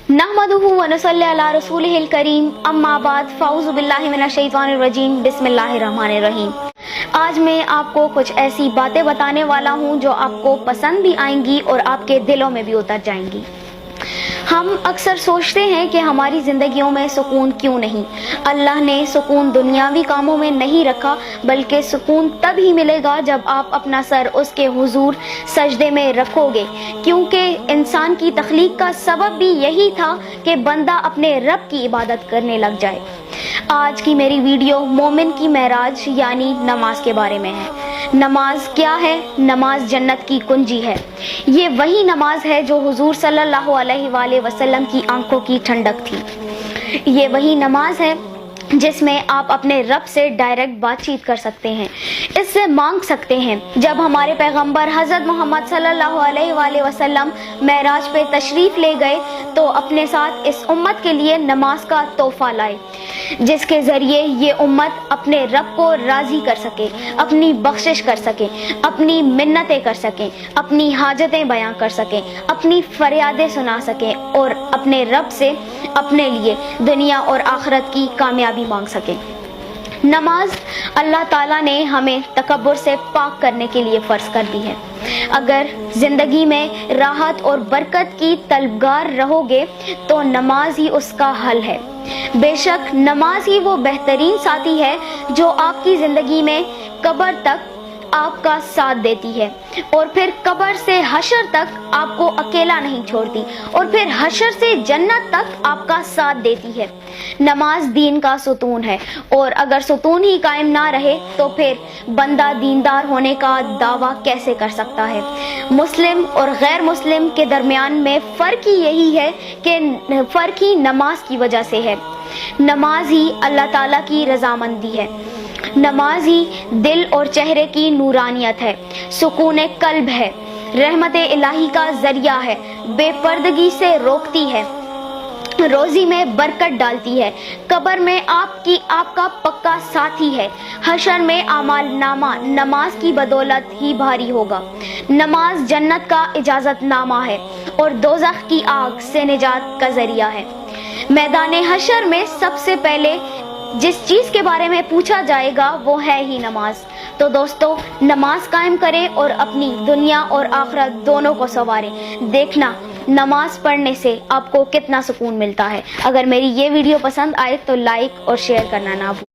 نحمدہ ونصلی علی رسولہ الکریم، اما بعد، فاعوذ باللہ من الشیطان الرجیم، بسم اللہ الرحمن الرحیم۔ آج میں آپ کو کچھ ایسی باتیں بتانے والا ہوں جو آپ کو پسند بھی آئیں گی اور آپ کے دلوں میں بھی اتر جائیں گی۔ ہم اکثر سوچتے ہیں کہ ہماری زندگیوں میں سکون کیوں نہیں؟ اللہ نے سکون دنیاوی کاموں میں نہیں رکھا، بلکہ سکون تب ہی ملے گا جب آپ اپنا سر اس کے حضور سجدے میں رکھو گے، کیونکہ انسان کی تخلیق کا سبب بھی یہی تھا کہ بندہ اپنے رب کی عبادت کرنے لگ جائے۔ آج کی میری ویڈیو مومن کی معراج یعنی نماز کے بارے میں ہے۔ نماز کیا ہے؟ نماز جنت کی کنجی ہے۔ یہ وہی نماز ہے جو حضور صلی اللہ علیہ وآلہ وسلم کی آنکھوں کی ٹھنڈک تھی۔ یہ وہی نماز ہے جس میں آپ اپنے رب سے ڈائریکٹ بات چیت کر سکتے ہیں، اس سے مانگ سکتے ہیں۔ جب ہمارے پیغمبر حضرت محمد صلی اللہ علیہ وآلہ وسلم معراج پہ تشریف لے گئے تو اپنے ساتھ اس امت کے لیے نماز کا تحفہ لائے، جس کے ذریعے یہ امت اپنے رب کو راضی کر سکے، اپنی بخشش کر سکے، اپنی منتیں کر سکیں، اپنی حاجتیں بیان کر سکیں، اپنی فریادیں سنا سکیں اور اپنے رب سے اپنے لیے دنیا اور آخرت کی کامیابی مانگ سکیں۔ نماز اللہ تعالیٰ نے ہمیں تکبر سے پاک کرنے کے لیے فرض کر دی ہے۔ اگر زندگی میں راحت اور برکت کی طلبگار رہو گے تو نماز ہی اس کا حل ہے۔ بے شک نماز ہی وہ بہترین ساتھی ہے جو آپ کی زندگی میں قبر تک آپ کا ساتھ دیتی ہے، اور پھر قبر سے حشر تک آپ کو اکیلا نہیں چھوڑتی، اور پھر حشر سے جنت تک آپ کا ساتھ دیتی ہے۔ نماز دین کا ستون ہے، اور اگر ستون ہی قائم نہ رہے تو پھر بندہ دیندار ہونے کا دعویٰ کیسے کر سکتا ہے؟ مسلم اور غیر مسلم کے درمیان میں فرق ہی یہی ہے کہ فرق ہی نماز کی وجہ سے ہے۔ نماز ہی اللہ تعالیٰ کی رضامندی ہے، نماز ہی دل اور چہرے کی نورانیت ہے، سکون قلب ہے، رحمت الہی کا ذریعہ ہے، بے پردگی سے روکتی ہے، روزی میں برکت ڈالتی ہے، قبر میں آپ کا پکا ساتھی ہے، حشر میں اعمال نامہ نماز کی بدولت ہی بھاری ہوگا۔ نماز جنت کا اجازت نامہ ہے اور دوزخ کی آگ سے نجات کا ذریعہ ہے۔ میدان حشر میں سب سے پہلے جس چیز کے بارے میں پوچھا جائے گا وہ ہے ہی نماز۔ تو دوستو، نماز قائم کریں اور اپنی دنیا اور آخرت دونوں کو سنواریں۔ دیکھنا نماز پڑھنے سے آپ کو کتنا سکون ملتا ہے۔ اگر میری یہ ویڈیو پسند آئے تو لائک اور شیئر کرنا نہ بھولیں۔